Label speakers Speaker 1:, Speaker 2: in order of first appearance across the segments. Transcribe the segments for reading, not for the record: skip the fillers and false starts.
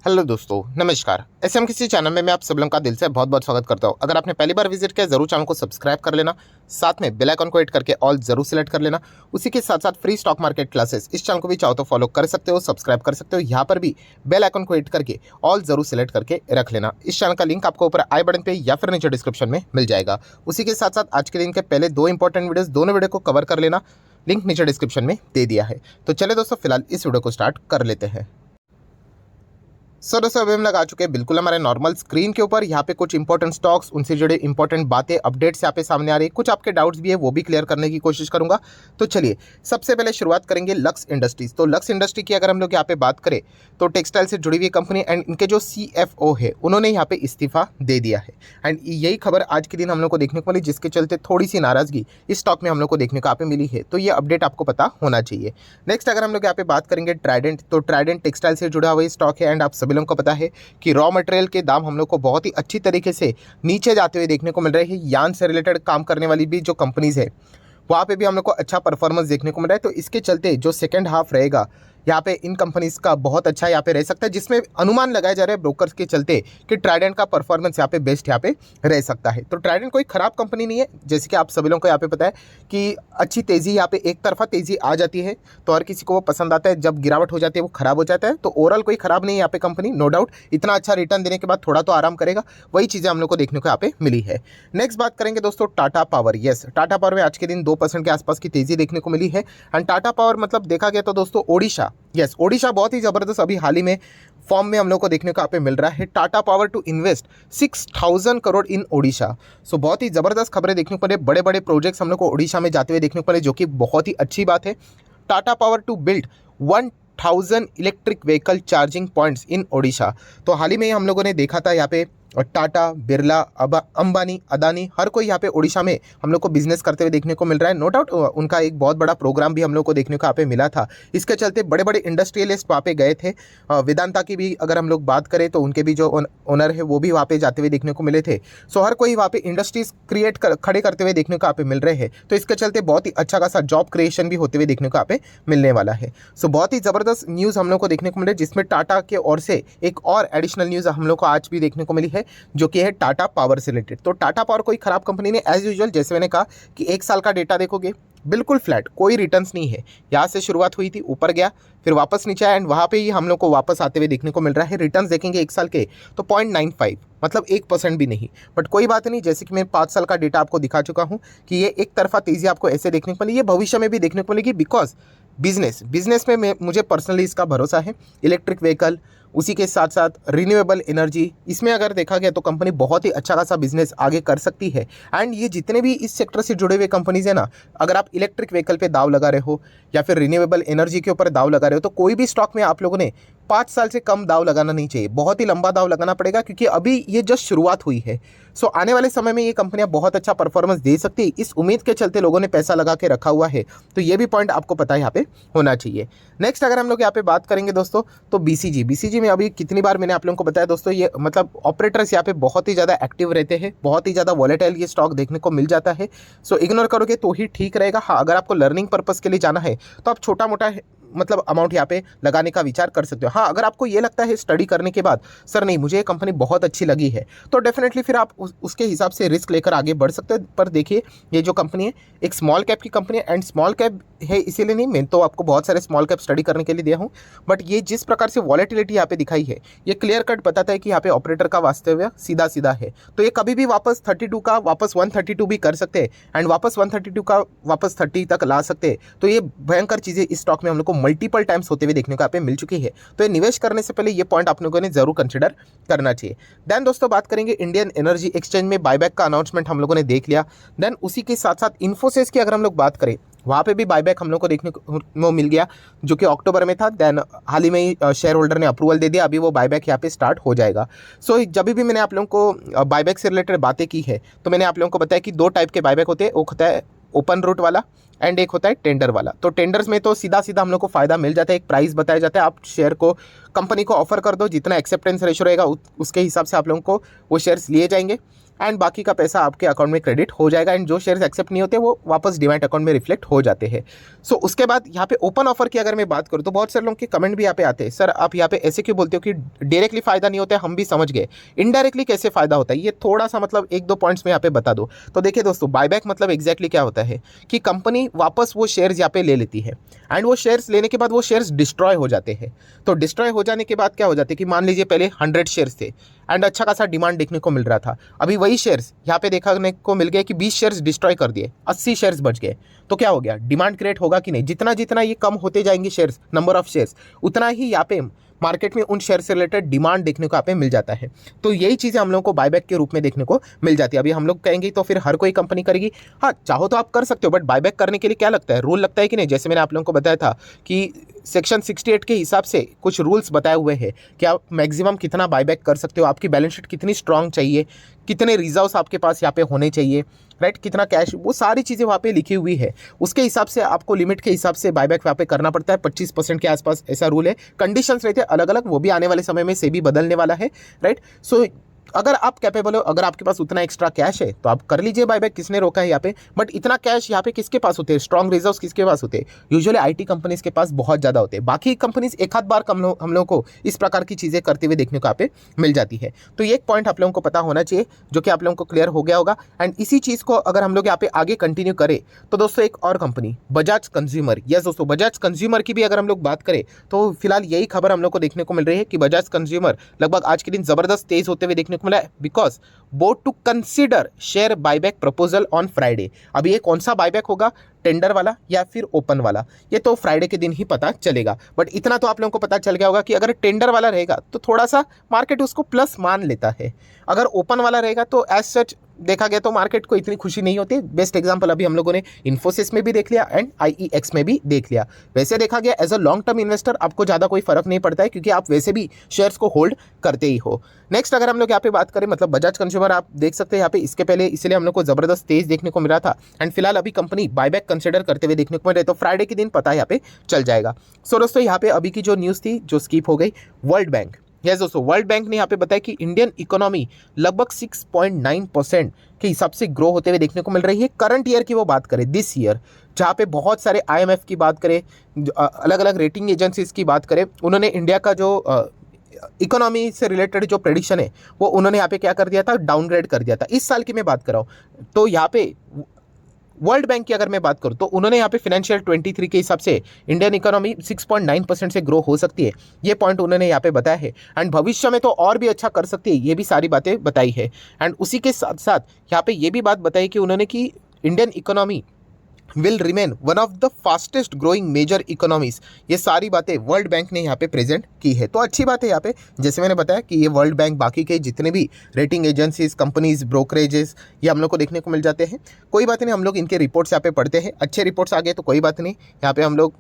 Speaker 1: Hello दोस्तों, नमस्कार। SM किसी चैनल में मैं आप सब लोगों का दिल से बहुत बहुत स्वागत करता हूं। अगर आपने पहली बार विजिट किया जरूर चैनल को सब्सक्राइब कर लेना, साथ में बेल आइकन को हिट करके ऑल जरूर सेलेक्ट कर लेना। उसी के साथ साथ फ्री स्टॉक मार्केट क्लासेस इस चैनल को भी चाहो तो फॉलो कर सकते हो, सब्सक्राइब कर सकते हो। यहाँ पर भी बेल आइकन को हिट करके ऑल जरूर सेलेक्ट करके रख लेना। इस चैनल का लिंक आपको ऊपर आई बटन पे या फिर नीचे डिस्क्रिप्शन में मिल जाएगा। उसी के साथ साथ आज के दिन के पहले दो इंपॉर्टेंट वीडियोस, दोनों वीडियो को कवर कर लेना। लिंक नीचे डिस्क्रिप्शन में दे दिया है। तो चले दोस्तों, फिलहाल इस वीडियो को स्टार्ट कर लेते हैं। दोस्तों अभी हम लगा चुके हैं बिल्कुल हमारे नॉर्मल स्क्रीन के ऊपर। यहाँ पे कुछ इंपॉर्टेंट स्टॉक्स, उनसे जुड़े इंपॉर्टेंट बातें, अपडेट्स यहाँ पे सामने आ रही है। कुछ आपके डाउट्स भी है, वो भी क्लियर करने की कोशिश करूंगा। तो चलिए सबसे पहले शुरुआत करेंगे लक्स इंडस्ट्रीज। तो लक्स इंडस्ट्री की अगर हम लोग यहाँ पे बात करें तो टेक्सटाइल से जुड़ी हुई कंपनी एंड इनके जो CFO है उन्होंने यहाँ पे इस्तीफा दे दिया है। एंड यही खबर आज के दिन हम लोग को देखने को मिली, जिसके चलते थोड़ी सी नाराजगी इस स्टॉक में हम लोग को देखने को यहाँ पे मिली है। तो ये अपडेट आपको पता होना चाहिए। नेक्स्ट अगर हम लोग यहाँ पे बात करेंगे ट्राइडेंट, तो ट्राइडेंट टेक्सटाइल से जुड़ा हुआ स्टॉक है एंड आप सभी लोगों को पता है कि रॉ मटेरियल के दाम हम लोग को बहुत ही अच्छी तरीके से नीचे जाते हुए देखने को मिल रहे हैं। यान से रिलेटेड काम करने वाली भी जो कंपनीज है वहाँ पे भी हम लोग को अच्छा परफॉर्मेंस देखने को मिल रहा है। तो इसके चलते जो सेकंड हाफ रहेगा यहाँ पे इन कंपनीज का बहुत अच्छा यहाँ पे रह सकता है, जिसमें अनुमान लगाए जा रहे हैं ब्रोकर्स के चलते कि ट्राइडेंट का परफॉर्मेंस यहाँ पे बेस्ट यहाँ पे रह सकता है। तो ट्राइडेंट कोई खराब कंपनी नहीं है, जैसे कि आप सभी लोगों को यहाँ पे पता है कि अच्छी तेज़ी यहाँ पे एक तरफा तेज़ी आ जाती है तो हर किसी को वो पसंद आता है। जब गिरावट हो जाती है वो खराब हो जाता है। तो ओवरऑल कोई खराब नहीं है यहाँ पे कंपनी, नो डाउट। इतना अच्छा रिटर्न देने के बाद थोड़ा तो आराम करेगा, वही चीज़ें हम लोग को देखने को यहाँ पे मिली है। नेक्स्ट बात करेंगे दोस्तों Tata power. Yes, Tata power में आज के दिन 2% के आसपास की तेज़ी देखने को मिली है। एंड टाटा पावर मतलब देखा गया तो दोस्तों ओडिशा, यस ओडिशा बहुत ही ज़बरदस्त अभी हाल ही में फॉर्म में हम लोग को देखने को यहाँ पे मिल रहा है। Tata power to invest 6000 crore in Odisha. So बहुत ही ज़बरदस्त खबरें देखने को मिले, बड़े बड़े प्रोजेक्ट्स हम लोग को ओडिशा में जाते हुए देखने को मिले, जो कि बहुत ही अच्छी बात है। Tata power to build 1000 electric vehicle charging points in Odisha. तो हाल ही में हम लोगों ने देखा था यहाँ पे टाटा, बिरला, अंबानी, अदानी हर कोई यहाँ पे ओडिशा में हम लोग को बिजनेस करते हुए देखने को मिल रहा है। नो डाउट उनका एक बहुत बड़ा प्रोग्राम भी हम लोग को देखने को यहाँ पे मिला था। इसके चलते बड़े बड़े इंडस्ट्रियलिस्ट वहाँ पे गए थे। वेदांता की भी अगर हम लोग बात करें तो उनके भी जो ओनर है वो भी वहाँ पे जाते हुए देखने को मिले थे। सो हर कोई वहाँ पे इंडस्ट्रीज खड़े करते हुए देखने को यहाँ पे मिल रहे हैं। तो इसके चलते बहुत ही अच्छा खासा जॉब क्रिएशन भी होते हुए देखने को यहाँ पे मिलने वाला है। सो बहुत ही ज़बरदस्त न्यूज़ हम लोग को देखने को मिले, जिसमें टाटा के ओर से एक और एडिशनल न्यूज़ हम लोग को आज भी देखने को मिली है, जो कि है टाटा पावर से रिलेटेड। तो टाटा पावर कोई खराब कंपनी नहीं, एज यूजुअल जैसे मैंने कहा कि एक साल का डेटा देखोगे बिल्कुल फ्लैट, कोई रिटर्न्स नहीं है। यहाँ से शुरुआत हुई थी, ऊपर गया, फिर वापस नीचे आया एंड वहाँ पे ही हम लोग को वापस आते हुए देखने को मिल रहा है। रिटर्न्स देखेंगे एक साल के तो 0.95, मतलब 1% भी नहीं। बट कोई बात नहीं, जैसे कि मैं 5 साल का डेटा आपको दिखा चुका हूँ कि ये एक तरफा तेज़ी आपको ऐसे देखने को मिली, ये भविष्य में भी देखने को मिलेगी। बिकॉज बिजनेस में मुझे पर्सनली इसका भरोसा है। इलेक्ट्रिक व्हीकल, उसी के साथ साथ रिन्यूएबल एनर्जी, इसमें अगर देखा गया तो कंपनी बहुत ही अच्छा खासा बिजनेस आगे कर सकती है। एंड ये जितने भी इस सेक्टर से जुड़े हुए कंपनीज है ना, अगर आप इलेक्ट्रिक व्हीकल पे दाव लगा रहे हो या फिर रिन्यूएबल एनर्जी के ऊपर दाव लगा रहे हो, तो कोई भी स्टॉक में आप लोगों ने 5 साल से कम दाव लगाना नहीं चाहिए, बहुत ही लंबा दाव लगाना पड़ेगा, क्योंकि अभी ये जस्ट शुरुआत हुई है। सो आने वाले समय में ये कंपनियां बहुत अच्छा परफॉर्मेंस दे सकती है, इस उम्मीद के चलते लोगों ने पैसा लगा के रखा हुआ है। तो ये भी पॉइंट आपको पता है यहाँ पे होना चाहिए। नेक्स्ट अगर हम लोग यहाँ पे बात करेंगे दोस्तों तो BCG में अभी कितनी बार मैंने आप लोगों को बताया दोस्तों, ये मतलब ऑपरेटर्स यहाँ पे बहुत ही ज़्यादा एक्टिव रहते हैं, बहुत ही ज़्यादा वॉलेटाइल ये स्टॉक देखने को मिल जाता है। सो इग्नोर करोगे तो ही ठीक रहेगा। हाँ, अगर आपको लर्निंग पर्पज़ के लिए जाना है तो आप छोटा मोटा मतलब अमाउंट यहाँ पे लगाने का विचार कर सकते हो। हाँ, अगर आपको ये लगता है स्टडी करने के बाद सर नहीं मुझे ये कंपनी बहुत अच्छी लगी है, तो डेफिनेटली फिर आप उसके हिसाब से रिस्क लेकर आगे बढ़ सकते हैं। पर देखिए ये जो कंपनी है एक स्मॉल कैप की कंपनी है, एंड स्मॉल कैप है इसीलिए नहीं, मैं तो आपको बहुत सारे स्मॉल कैप स्टडी करने के लिए दिया हूँ। बट ये जिस प्रकार से वॉलेटिलिटी यहाँ पे दिखाई है, ये क्लियर कट बताता है कि यहाँ पे ऑपरेटर का वास्तव्य सीधा सीधा है। तो ये कभी भी वापस 32 का वापस 132 भी कर सकते हैं एंड वापस 132 का वापस 30 तक ला सकते हैं। तो ये भयंकर चीज़ें इस स्टॉक में हम लोग को मल्टीपल टाइम्स होते हुए देखने को यहाँ पे मिल चुकी है। तो ये निवेश करने से पहले ये पॉइंट आप लोगों ने जरूर कंसिडर करना चाहिए। देन दोस्तों बात करेंगे इंडियन एनर्जी एक्सचेंज में बायबैक का अनाउंसमेंट हम लोगों ने देख लिया। देन उसी के साथ साथ इन्फोसिस की अगर हम लोग बात करें, वहाँ पे भी बायबैक हम लोग को देखने को मिल गया, जो कि अक्टूबर में था। देन हाल ही में ही शेयर होल्डर ने अप्रूवल दे दिया, अभी वो बायबैक यहाँ पे स्टार्ट हो जाएगा। सो जब भी मैंने आप लोगों को बायबैक से रिलेटेड बातें की है तो मैंने आप लोगों को बताया कि 2 टाइप के बायबैक होते हैं, एक होता है ओपन रूट वाला एंड एक होता है टेंडर वाला। तो टेंडर्स में तो सीधा सीधा हम लोग को फायदा मिल जाता है, एक प्राइस बताया जाता है, आप शेयर को कंपनी को ऑफर कर दो, जितना एक्सेप्टेंस रेशो रहेगा उसके हिसाब से आप लोगों को वो शेयर्स लिए जाएंगे। एंड बाकी का पैसा आपके अकाउंट में क्रेडिट हो जाएगा एंड जो शेयर्स एक्सेप्ट नहीं होते वो वापस डीमैट अकाउंट में रिफ्लेक्ट हो जाते हैं। सो उसके बाद यहाँ पे ओपन ऑफर की अगर मैं बात करूँ तो बहुत सारे लोगों के कमेंट भी यहाँ पे आते हैं, सर आप यहाँ पे ऐसे क्यों बोलते हो कि डायरेक्टली फायदा नहीं होता है, हम भी समझ गए, इनडायरेक्टली कैसे फायदा होता है, ये थोड़ा सा मतलब एक दो पॉइंट्स में यहाँ पे बता दो। तो देखिए दोस्तों, बायबैक मतलब एग्जैक्टली क्या होता है कि कंपनी वापस वो शेयर्स यहाँ पे ले लेती है एंड वो शेयर्स लेने के बाद वो शेयर्स डिस्ट्रॉय हो जाते हैं। तो डिस्ट्रॉय हो जाने के बाद क्या हो जाते हैं कि मान लीजिए पहले 100 शेयर्स थे एंड अच्छा खासा डिमांड देखने को मिल रहा था, अभी वही शेयर्स यहाँ पे देखने को मिल गए कि 20 शेयर्स डिस्ट्रॉय कर दिए, 80 शेयर्स बच गए, तो क्या हो गया, डिमांड क्रिएट होगा कि नहीं, जितना जितना ये कम होते जाएंगे शेयर्स, नंबर ऑफ शेयर्स, उतना ही यहाँ पे मार्केट में उन शेयर से रिलेटेड डिमांड देखने को यहाँ पे मिल जाता है। तो यही चीज़ें हम लोगों को बायबैक के रूप में देखने को मिल जाती है। अभी हम लोग कहेंगे तो फिर हर कोई कंपनी करेगी, हाँ चाहो तो आप कर सकते हो, बट बायबैक करने के लिए क्या लगता है, रूल लगता है कि नहीं। जैसे मैंने आप लोगों को बताया था कि सेक्शन 68 के हिसाब से कुछ रूल्स बताए हुए हैं कि आप मैक्सिमम कितना बायबैक कर सकते हो, आपकी बैलेंस शीट कितनी स्ट्रांग चाहिए, कितने रिजर्व्स आपके पास यहाँ पे होने चाहिए, राइट, कितना कैश, वो सारी चीज़ें वहाँ पे लिखी हुई है। उसके हिसाब से आपको लिमिट के हिसाब से बायबैक वहाँ पे करना पड़ता है। 25% के आसपास ऐसा रूल है। कंडीशंस रहते हैं अलग अलग, वो भी आने वाले समय में सेबी बदलने वाला है, राइट। सो अगर आप कैपेबल हो, अगर आपके पास उतना एक्स्ट्रा कैश है तो आप कर लीजिए बायबैक, किसने रोका है यहाँ पे। बट इतना कैश यहाँ पे किसके पास होते हैं, स्ट्रॉन्ग रिजर्व्स किसके पास होते हैं, यूजुअली आईटी कंपनीज के पास बहुत ज़्यादा होते हैं। बाकी कंपनीज एक आध बार हम लोगों को इस प्रकार की चीज़ें करते हुए देखने को यहाँ पे मिल जाती है। तो ये एक पॉइंट आप लोगों को पता होना चाहिए जो कि आप लोगों को क्लियर हो गया होगा। एंड इसी चीज़ को अगर हम लोग यहाँ पे आगे कंटिन्यू करें तो दोस्तों एक और कंपनी बजाज कंज्यूमर, यस दोस्तों बजाज कंज्यूमर की भी अगर हम लोग बात करें तो फिलहाल यही खबर हम लोग को देखने को मिल रही है कि बजाज कंज्यूमर लगभग आज के दिन जबरदस्त तेज होते हुए देखने को मिला है, because board to consider share buyback proposal on Friday. अभी ये कौन सा बायबैक होगा, टेंडर वाला या फिर ओपन वाला, ये तो फ्राइडे के दिन ही पता चलेगा। बट इतना तो आप लोगों को पता चल गया होगा कि अगर टेंडर वाला रहेगा तो थोड़ा सा मार्केट उसको प्लस मान लेता है, अगर ओपन वाला रहेगा तो एज सच देखा गया तो मार्केट को इतनी खुशी नहीं होती। बेस्ट एग्जांपल अभी हम लोगों ने इन्फोसिस में भी देख लिया एंड IEX में भी देख लिया। वैसे देखा गया as a long term investor आपको ज़्यादा कोई फर्क नहीं पड़ता है क्योंकि आप वैसे भी शेयर्स को होल्ड करते ही हो। नेक्स्ट अगर हम लोग यहाँ पे बात करें, मतलब बजाज कंज्यूमर आप देख सकते हैं यहाँ पे इसके पहले इसलिए हम लोग को जबरदस्त तेज देखने को मिला था एंड फिलहाल अभी कंपनी बायबैक कंसिडर करते हुए देखने को मिल रहे, तो फ्राइडे के दिन पता यहाँ पे चल जाएगा। सो दोस्तों यहाँ पे अभी की जो न्यूज़ थी जो स्किप हो गई, वर्ल्ड बैंक, यस दोस्तों वर्ल्ड बैंक ने यहाँ पे बताया कि इंडियन इकोनॉमी लगभग 6.9% के हिसाब से ग्रो होते हुए देखने को मिल रही है। करंट ईयर की वो बात करें, दिस ईयर, जहाँ पे बहुत सारे IMF की बात करें, अलग अलग रेटिंग एजेंसीज की बात करें, उन्होंने इंडिया का जो इकोनॉमी से रिलेटेड जो प्रेडिक्शन है वो उन्होंने यहाँ पे क्या कर दिया था, डाउनग्रेड कर दिया था। इस साल की मैं बात कर रहा हूँ तो यहाँ पे वर्ल्ड बैंक की अगर मैं बात करूं तो उन्होंने यहाँ पे फाइनेंशियल 23 के हिसाब से इंडियन इकोनॉमी 6.9% से ग्रो हो सकती है, ये पॉइंट उन्होंने यहाँ पे बताया है। एंड भविष्य में तो और भी अच्छा कर सकती है, ये भी सारी बातें बताई है। एंड उसी के साथ साथ यहाँ पे ये भी बात बताई कि उन्होंने कि Indian economy will remain one of the fastest growing major economies, ये सारी बातें वर्ल्ड बैंक ने यहाँ पे प्रेजेंट की है। तो अच्छी बात है यहाँ पे, जैसे मैंने बताया कि ये वर्ल्ड बैंक बाकी के जितने भी रेटिंग एजेंसीज, कंपनीज, ब्रोकरेजेस, ये हम लोग को देखने को मिल जाते हैं। कोई बात नहीं, हम लोग इनके रिपोर्ट्स यहाँ पे पढ़ते हैं, अच्छे रिपोर्ट्स आ गए तो कोई बात नहीं, यहाँ पे हम लोग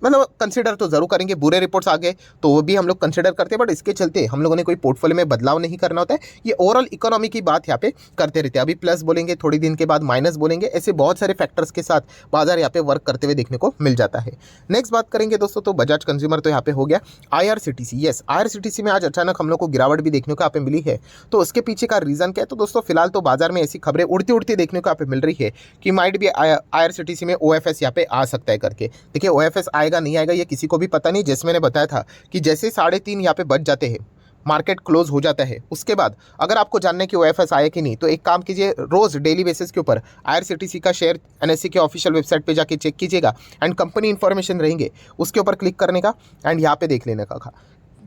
Speaker 1: मतलब कंसिडर तो जरूर करेंगे। बुरे रिपोर्ट्स आ गए तो वो भी हम लोग कंसिडर करते हैं, बट इसके चलते हम लोगों ने कोई पोर्टफोलियो में बदलाव नहीं करना होता है। ये ओवरऑल इकोनॉमी की बात यहाँ पे करते रहते हैं, अभी प्लस बोलेंगे, थोड़ी दिन के बाद माइनस बोलेंगे, ऐसे बहुत सारे फैक्टर्स के साथ बाजार यहाँ पे वर्क करते हुए देखने को मिल जाता है। नेक्स्ट बात करेंगे दोस्तों तो बजाज कंज्यूमर तो यहाँ पे हो गया। IRCTC, यस IRCTC में आज अचानक हम लोग को गिरावट भी देखने को यहाँ पे मिली है, तो उसके पीछे का रीजन क्या है, तो दोस्तों फिलहाल तो बाजार में ऐसी खबरें उड़ती उड़ती देखने को यहाँ पे मिल रही है कि माइट भी IRCTC में OFS यहाँ पे आ सकता है करके। देखिए OFS आएगा नहीं आएगा ये किसी को भी पता नहीं। जैसे मैंने बताया था कि जैसे 3:30 यहाँ पे बच जाते हैं, मार्केट क्लोज हो जाता है, उसके बाद अगर आपको जानने की OFS आए कि नहीं तो एक काम कीजिए, रोज डेली बेसिस के ऊपर IRCTC का शेयर NSE के ऑफिशियल वेबसाइट पे जाके चेक कीजिएगा एंड कंपनी इन्फॉर्मेशन रहेंगे उसके ऊपर क्लिक करने का एंड यहाँ पे देख लेने का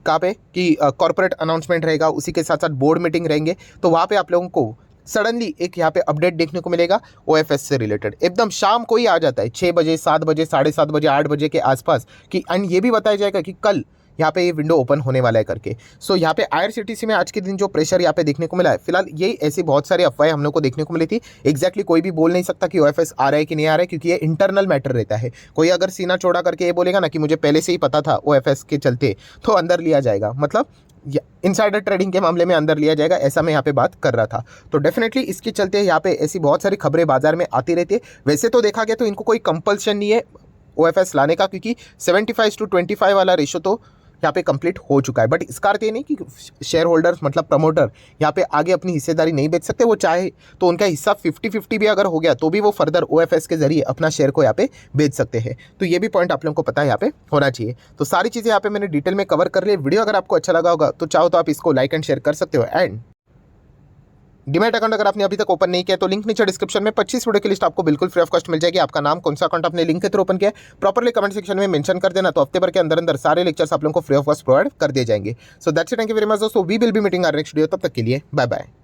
Speaker 1: कहाँ पे कि कॉर्पोरेट अनाउंसमेंट रहेगा, उसी के साथ साथ बोर्ड मीटिंग रहेंगे, तो वहाँ पे आप लोगों को सडनली एक यहाँ पे अपडेट देखने को मिलेगा OFS से रिलेटेड। एकदम शाम को ही आ जाता है, 6 बजे, 7 बजे, 7:30 बजे, 8 बजे के आसपास कि एंड ये भी बताया जाएगा कि कल यहाँ पे ये विंडो ओपन होने वाला है करके। सो यहाँ पे IRCTC में आज के दिन जो प्रेशर यहाँ पे देखने को मिला है, फिलहाल ये ऐसी बहुत सारी अफवाहें हम लोग को देखने को मिली थी। एग्जैक्टली कोई भी बोल नहीं सकता कि OFS आ रहा है कि नहीं आ रहा है, क्योंकि ये इंटरनल मैटर रहता है। कोई अगर सीना चौड़ा करके ये बोलेगा ना कि मुझे पहले से ही पता था OFS के चलते, तो अंदर लिया जाएगा, मतलब इनसाइडर ट्रेडिंग के मामले में अंदर लिया जाएगा, ऐसा मैं यहाँ पे बात कर रहा था। तो डेफिनेटली इसके चलते यहाँ पे ऐसी बहुत सारी खबरें बाजार में आती रहती है। वैसे तो देखा गया तो इनको कोई कंपल्शन नहीं है OFS लाने का, क्योंकि 75:25 वाला रेशो तो यहाँ पे कंप्लीट हो चुका है। बट इसका अर्थ ये नहीं कि शेयर होल्डर्स मतलब प्रमोटर यहाँ पे आगे अपनी हिस्सेदारी नहीं बेच सकते। वो चाहे तो उनका हिस्सा 50-50 भी अगर हो गया तो भी वो फर्दर OFS के जरिए अपना शेयर को यहाँ पे बेच सकते हैं। तो ये भी पॉइंट आप लोगों को पता है यहाँ पे होना चाहिए। तो सारी चीज़ें यहाँ पे मैंने डिटेल में कवर कर ली। वीडियो अगर आपको अच्छा लगा होगा तो चाहो तो आप इसको लाइक एंड शेयर कर सकते हो। एंड डीमैट अकाउंट अगर आपने अभी तक ओपन नहीं किया तो लिंक नीचे डिस्क्रिप्शन में 25 वीडियो की लिस्ट आपको बिल्कुल फ्री ऑफ कॉस्ट मिल जाएगी। आपका नाम, कौन सा अकाउंट आपने लिंक के थ्रू ओपन किया प्रॉपर्ली कमेंट सेक्शन में मेंशन कर देना, तो हफ्ते भर के अंदर अंदर सारे लेक्चर्स आप लोगों को फ्री ऑफ कॉस्ट प्रोवाइड कर दिए जाएंगे। So that's it, thank you very much दोस्तों, we will be meeting our next video. तब तक के लिए बाय बाय।